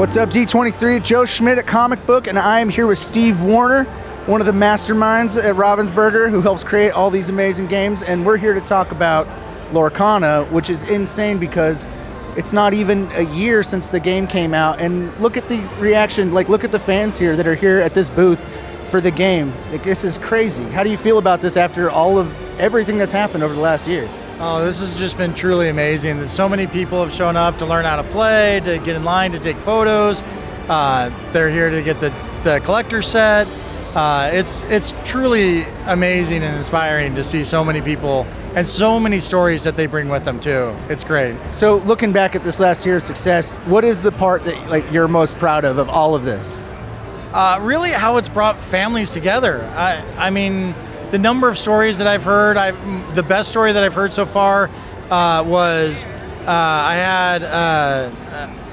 What's up, D23? Joe Schmidt at Comicbook, and I am here with Steve Warner, one of the masterminds at Ravensburger who helps create all these amazing games, and we're here to talk about Lorcana, which is insane because it's not even a year since the game came out, and look at the reaction, like look at the fans here that are here at this booth for the game. Like, this is crazy. How do you feel about this after all of everything that's happened over the last year? Oh, this has just been truly amazing. That so many people have shown up to learn how to play, to get in line, to take photos. They're here to get the collector set. It's truly amazing and inspiring to see so many people and so many stories that they bring with them too. It's great. So looking back at this last year of success, what is the part that you're most proud of all of this? Really how it's brought families together. I mean, the number of stories that I've heard, the best story that I've heard so far was I had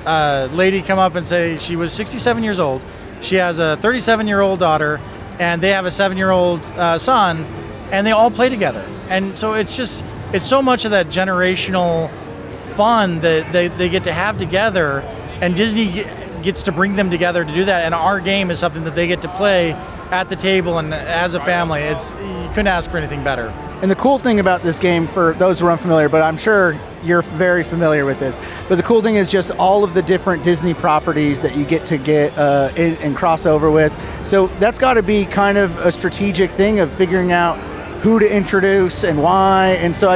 a lady come up and say she was 67 years old. She has a 37-year-old daughter, and they have a 7-year-old son, and they all play together. And so it's so much of that generational fun that they get to have together, and Disney gets to bring them together to do that. And our game is something that they get to play at the table and as a family. You couldn't ask for anything better. And the cool thing about this game, for those who are unfamiliar, but I'm sure you're very familiar with this, but the cool thing is just all of the different Disney properties that you get to get and cross over with. So that's got to be kind of a strategic thing of figuring out who to introduce and why. And so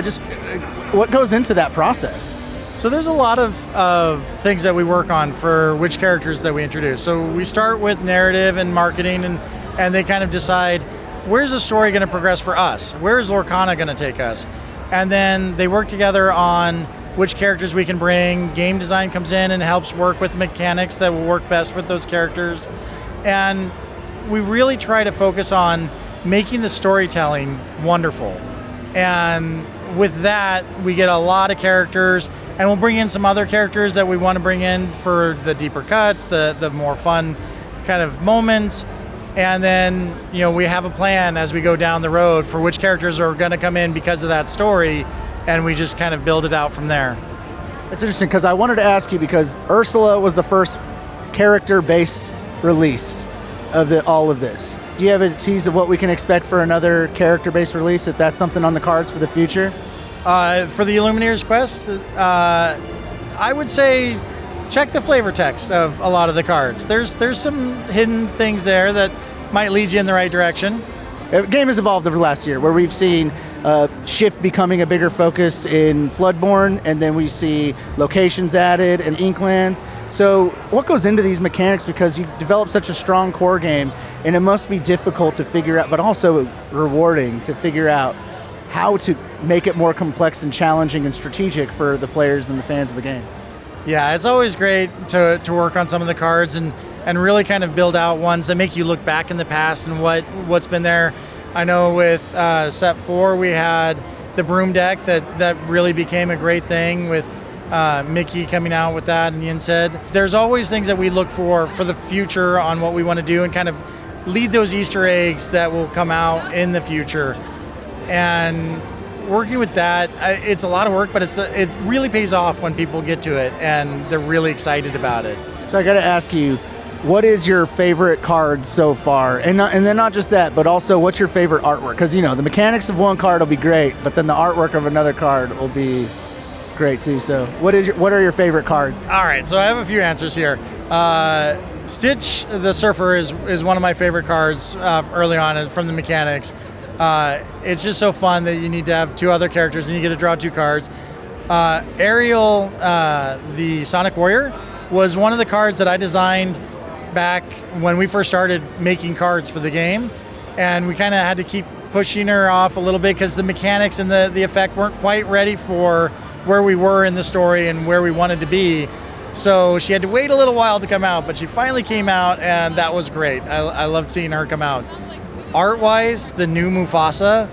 what goes into that process? So there's a lot of things that we work on for which characters that we introduce. So we start with narrative and marketing, and they kind of decide, where's the story going to progress for us? Where's Lorcana going to take us? And then they work together on which characters we can bring. Game design comes in and helps work with mechanics that will work best with those characters. And we really try to focus on making the storytelling wonderful. And with that, we get a lot of characters, and we'll bring in some other characters that we want to bring in for the deeper cuts, the more fun kind of moments. And then, we have a plan as we go down the road for which characters are going to come in because of that story, and we just kind of build it out from there. It's interesting because I wanted to ask you, because Ursula was the first character-based release of all of this. Do you have a tease of what we can expect for another character-based release, if that's something on the cards for the future? For the Illuminator's Quest, I would say check the flavor text of a lot of the cards. There's some hidden things there that might lead you in the right direction. The game has evolved over the last year, where we've seen Shift becoming a bigger focus in Floodborne, and then we see locations added and Inklands. So what goes into these mechanics? Because you develop such a strong core game, and it must be difficult to figure out, but also rewarding to figure out how to make it more complex and challenging and strategic for the players and the fans of the game. Yeah, it's always great to work on some of the cards and really kind of build out ones that make you look back in the past and what's been there. I know with set 4 we had the broom deck that really became a great thing with Mickey coming out with that, and Yin said. There's always things that we look for the future on what we want to do and kind of lead those Easter eggs that will come out in the future. And working with that, it's a lot of work, but it really pays off when people get to it and they're really excited about it. So I got to ask you, what is your favorite card so far? And then not just that, but also what's your favorite artwork? Because the mechanics of one card will be great, but then the artwork of another card will be great too. So what are your favorite cards? All right, so I have a few answers here. Stitch the Surfer is one of my favorite cards early on from the mechanics. It's just so fun that you need to have 2 other characters and you get to draw 2 cards. Ariel, the Sonic Warrior, was one of the cards that I designed back when we first started making cards for the game, and we kind of had to keep pushing her off a little bit because the mechanics and the effect weren't quite ready for where we were in the story and where we wanted to be. So she had to wait a little while to come out, but she finally came out, and that was great. I loved seeing her come out. Art-wise, the new Mufasa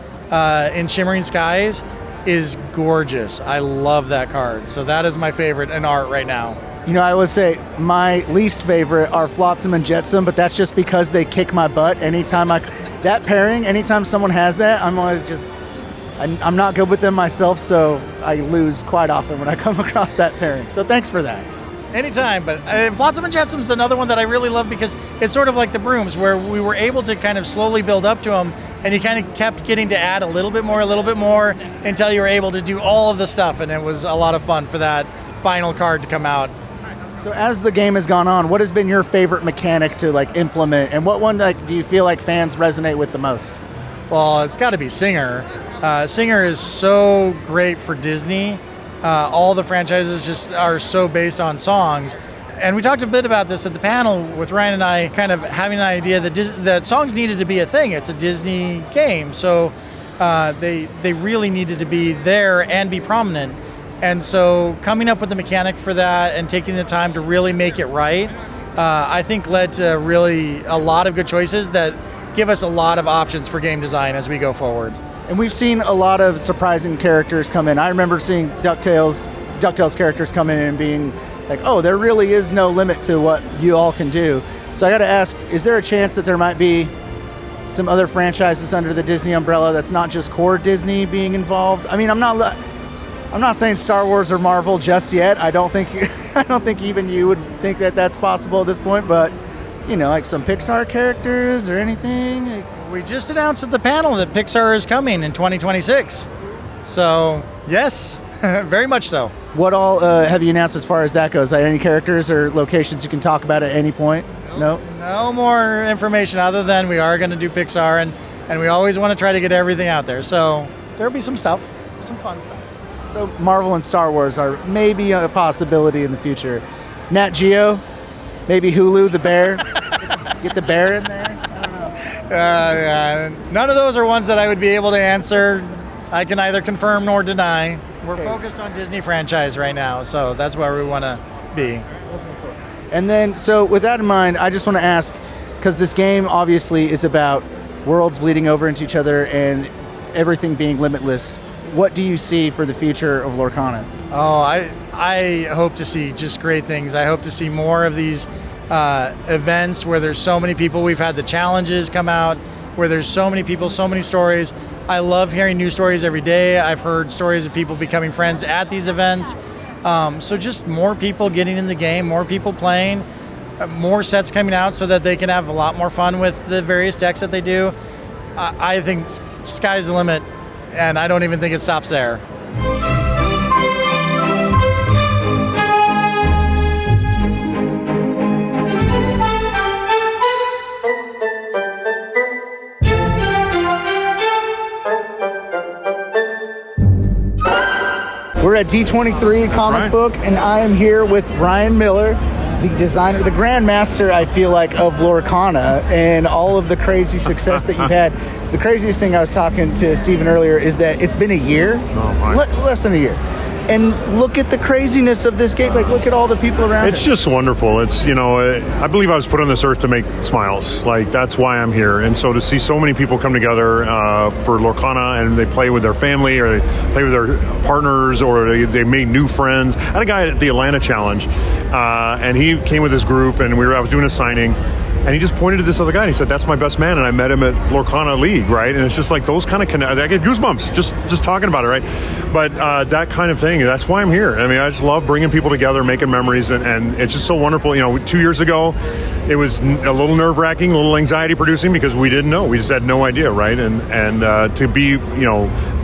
in Shimmering Skies is gorgeous. I love that card. So that is my favorite in art right now. I would say my least favorite are Flotsam and Jetsam, but that's just because they kick my butt anytime that pairing, anytime someone has that, I'm always I'm not good with them myself, so I lose quite often when I come across that pairing. So thanks for that. Anytime, but Flotsam and Jetsam is another one that I really love because it's sort of like the Brooms, where we were able to kind of slowly build up to them, and you kind of kept getting to add a little bit more, until you were able to do all of the stuff, and it was a lot of fun for that final card to come out. So as the game has gone on, what has been your favorite mechanic to like implement, and what one do you feel like fans resonate with the most? Well, it's got to be Singer. Singer is so great for Disney. All the franchises just are so based on songs. And we talked a bit about this at the panel with Ryan and I, kind of having an idea that songs needed to be a thing. It's a Disney game, so they really needed to be there and be prominent. And so coming up with the mechanic for that and taking the time to really make it right, I think led to really a lot of good choices that give us a lot of options for game design as we go forward. And we've seen a lot of surprising characters come in. I remember seeing DuckTales characters come in and being like, oh, there really is no limit to what you all can do. So I got to ask, is there a chance that there might be some other franchises under the Disney umbrella that's not just core Disney being involved? I mean, I'm not saying Star Wars or Marvel just yet. I don't think even you would think that that's possible at this point, but like some Pixar characters or anything. We just announced at the panel that Pixar is coming in 2026. So, yes, very much so. What all have you announced as far as that goes? Any characters or locations you can talk about at any point? No? No more information other than we are going to do Pixar, and we always want to try to get everything out there. So, there'll be some stuff, some fun stuff. So, Marvel and Star Wars are maybe a possibility in the future. Nat Geo, maybe Hulu, the bear. Get the bear in there? None of those are ones that I would be able to answer. I can neither confirm nor deny. We're focused on Disney franchise right now, so that's where we want to be. And then, so with that in mind, I just want to ask, because this game obviously is about worlds bleeding over into each other and everything being limitless, what do you see for the future of Lorcana? Oh, I hope to see just great things. I hope to see more of these events where there's so many people. We've had the challenges come out where there's so many people, so many stories. I love hearing new stories every day. I've heard stories of people becoming friends at these events. So just more people getting in the game, more people playing, more sets coming out so that they can have a lot more fun with the various decks that they do. I think sky's the limit, and I don't even think it stops there. We're at D23 Comicbook, and I am here with Ryan Miller, the designer, the grandmaster, I feel like, of Lorcana and all of the crazy success that you've had. The craziest thing I was talking to Steven earlier is that it's been a year, less than a year. And look at the craziness of this game. Like, look at all the people around. It's just wonderful. It's, I believe I was put on this earth to make smiles. Like, that's why I'm here. And so to see so many people come together for Lorcana, and they play with their family, or they play with their partners, or they made new friends. I had a guy at the Atlanta Challenge, and he came with his group, and I was doing a signing. And he just pointed to this other guy and he said, "That's my best man." And I met him at Lorcana League, right? And it's just like those kind of I get goosebumps just talking about it, right? But that kind of thing, that's why I'm here. I mean, I just love bringing people together, making memories, and it's just so wonderful. 2 years ago, it was a little nerve-wracking, a little anxiety-producing because we didn't know. We just had no idea, right? And to be,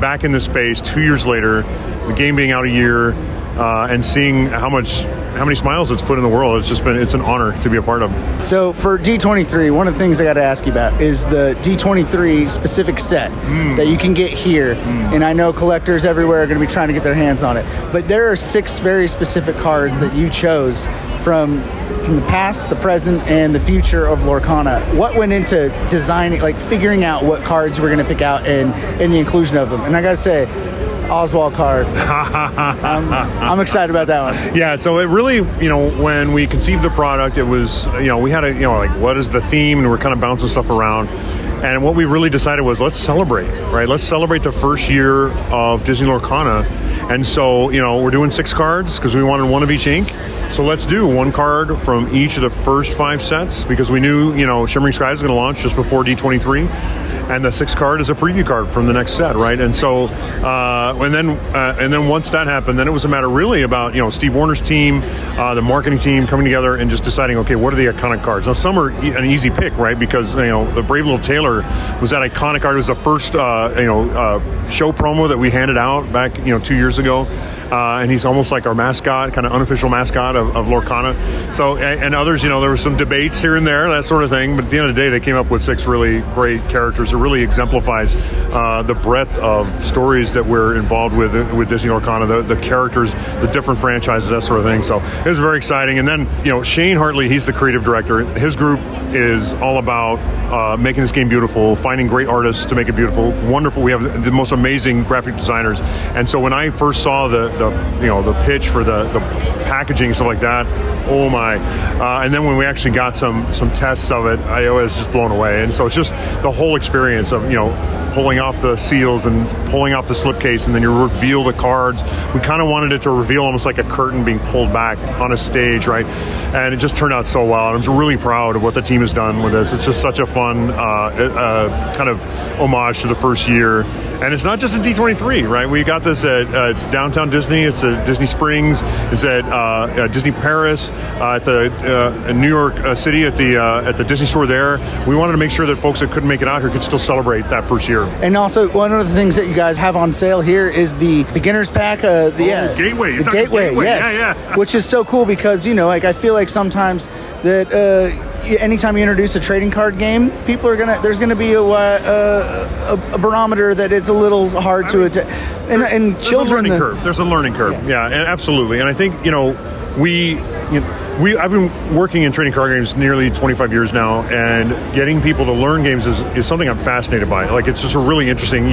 back in the space 2 years later, the game being out a year, and seeing how many smiles it's put in the world, it's an honor to be a part of. So for D23, one of the things I got to ask you about is the D23 specific set that you can get here. And I know collectors everywhere are going to be trying to get their hands on it. But there are 6 very specific cards that you chose from the past, the present, and the future of Lorcana. What went into designing, like figuring out what cards we're going to pick out and the inclusion of them? And I got to say, Oswald card. I'm excited about that one. Yeah, so it really, when we conceived the product, it was, we had what is the theme, and we're kind of bouncing stuff around. And what we really decided was, let's celebrate, right? Let's celebrate the first year of Disney Lorcana. And so, we're doing 6 cards because we wanted one of each ink. So let's do 1 card from each of the first 5 sets because we knew, Shimmering Skies is going to launch just before D23. and the 6th card is a preview card from the next set, right? And so, and then once that happened, then it was a matter really about Steve Warner's team, the marketing team coming together and just deciding, okay, what are the iconic cards? Now, some are an easy pick, right? Because the Brave Little Tailor was that iconic card. It was the first show promo that we handed out back 2 years ago. And he's almost like our mascot, kind of unofficial mascot of Lorcana. So, and others, there were some debates here and there, that sort of thing. But at the end of the day, they came up with 6 really great characters. It really exemplifies the breadth of stories that we're involved with Disney Lorcana, the characters, the different franchises, that sort of thing. So it was very exciting. And then, Shane Hartley, he's the creative director. His group is all about making this game beautiful, finding great artists to make it beautiful, wonderful. We have the most amazing graphic designers. And so when I first saw the pitch for the packaging and stuff like that, oh my! And then when we actually got some tests of it, I was just blown away. And so it's just the whole experience of pulling off the seals and pulling off the slipcase, and then you reveal the cards. We kind of wanted it to reveal almost like a curtain being pulled back on a stage, right? And it just turned out so well. And I'm really proud of what the team has done with this. It's just such a fun kind of homage to the first year. And it's not just in D23, right? We got this at it's downtown Disney. It's at Disney Springs. It's at Disney Paris, at the New York City at the Disney store there. We wanted to make sure that folks that couldn't make it out here could still celebrate that first year. And also, one of the things that you guys have on sale here is the beginner's pack. Gateway. The Gateway, yes. Yeah. Which is so cool because, I feel like sometimes that anytime you introduce a trading card game, there's gonna be a barometer that is a little hard to attain. And children, there's a learning curve. Yes. Yeah, and absolutely. And I think I've been working in trading card games nearly 25 years now, and getting people to learn games is something I'm fascinated by. Like, it's just a really interesting.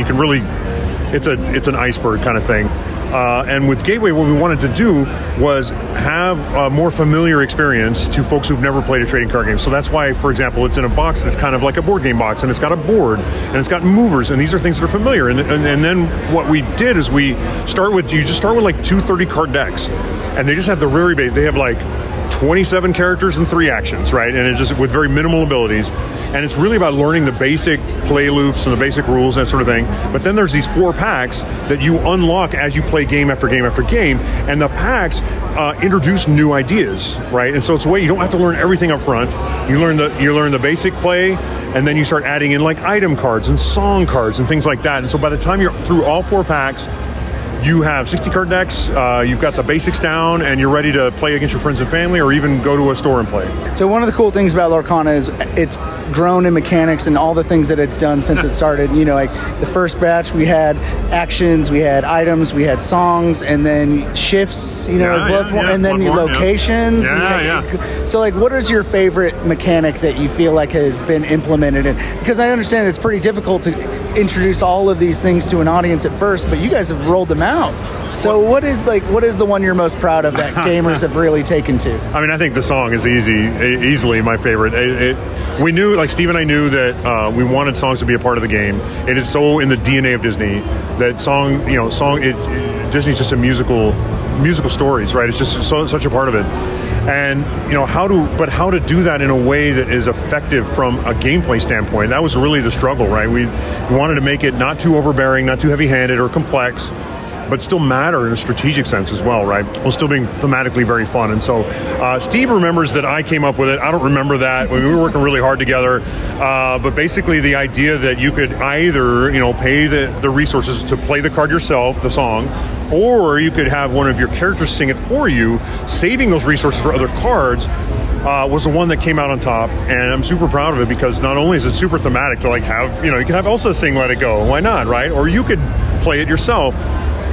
It's an iceberg kind of thing. And with Gateway, what we wanted to do was have a more familiar experience to folks who've never played a trading card game. So that's why, for example, it's in a box that's kind of like a board game box, and it's got a board, and it's got movers, and these are things that are familiar. And then what we did is you just start with like 2 30-card decks, and they just have the very base. They have like 27 characters and 3 actions, right? And it's just with very minimal abilities. And it's really about learning the basic play loops and the basic rules and that sort of thing. But then there's these 4 packs that you unlock as you play game after game after game. And the packs introduce new ideas, right? And so it's a way you don't have to learn everything up front. You learn the basic play, and then you start adding in like item cards and song cards and things like that. And so by the time you're through all 4 packs, you have 60 card decks, you've got the basics down, and you're ready to play against your friends and family, or even go to a store and play. So one of the cool things about Lorcana is it's grown in mechanics and all the things that it's done since it started. Like the first batch, we had actions, we had items, we had songs, and then shifts, and then locations. So like, what is your favorite mechanic that you feel like has been implemented in? Because I understand it's pretty difficult to introduce all of these things to an audience at first, but you guys have rolled them out. So what is the one you're most proud of that gamers have really taken to? I mean, I think the song is easily my favorite. We knew, like Steve and I knew that we wanted songs to be a part of the game. It is so in the DNA of Disney that Disney's just a musical stories, right? It's just such a part of it. And how to do that in a way that is effective from a gameplay standpoint. That was really the struggle, right? We wanted to make it not too overbearing, not too heavy-handed or complex, but still matter in a strategic sense as well, right? While still being thematically very fun. And so Steve remembers that I came up with it. I don't remember that. We were working really hard together. But basically the idea that you could either, pay the resources to play the card yourself, the song, or you could have one of your characters sing it for you, saving those resources for other cards, was the one that came out on top. And I'm super proud of it because not only is it super thematic to like have, you can have Elsa sing Let It Go. Why not, right? Or you could play it yourself.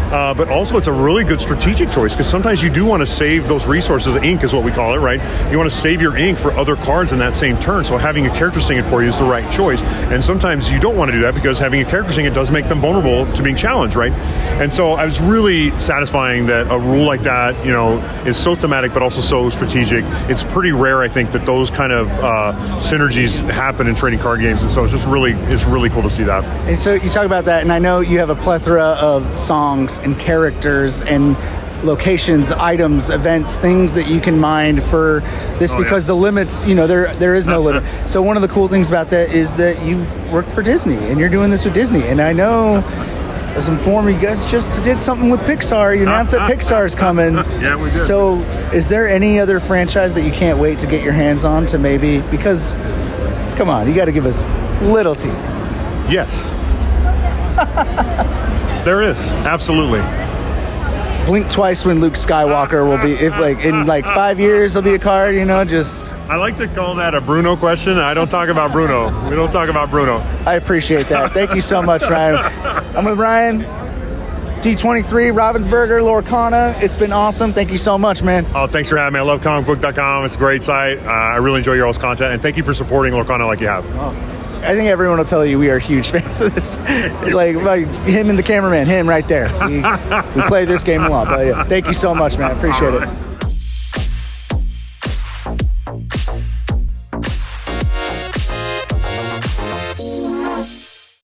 But also it's a really good strategic choice because sometimes you do want to save those resources. Ink is what we call it, right? You want to save your ink for other cards in that same turn. So having a character sing it for you is the right choice. And sometimes you don't want to do that because having a character sing it does make them vulnerable to being challenged, right? And so I was really satisfying that a rule like that, is so thematic but also so strategic. It's pretty rare, I think, that those kind of synergies happen in trading card games. And so it's really cool to see that. And so you talk about that, and I know you have a plethora of songs and characters and locations, items, events, things that you can mine for this, because the limits, there is no limit. So one of the cool things about that is that you work for Disney and you're doing this with Disney. And I know, I was informed, you guys just did something with Pixar. You announced that Pixar is coming. Yeah, we did. So is there any other franchise that you can't wait to get your hands on to maybe, because, come on, you got to give us little tease. Yes. There is, absolutely. Blink twice when Luke Skywalker will be, if like in like 5 years there'll be a card, just. I like to call that a Bruno question. I don't talk about Bruno. We don't talk about Bruno. I appreciate that. Thank you so much, Ryan. I'm with Ryan, D23, Ravensburger, Lorcana. It's been awesome. Thank you so much, man. Oh, thanks for having me. I love comicbook.com. It's a great site. I really enjoy your all's content, and thank you for supporting Lorcana like you have. I think everyone will tell you we are huge fans of this. like him and the cameraman, him right there. We play this game a lot. But yeah, thank you so much, man. I appreciate it.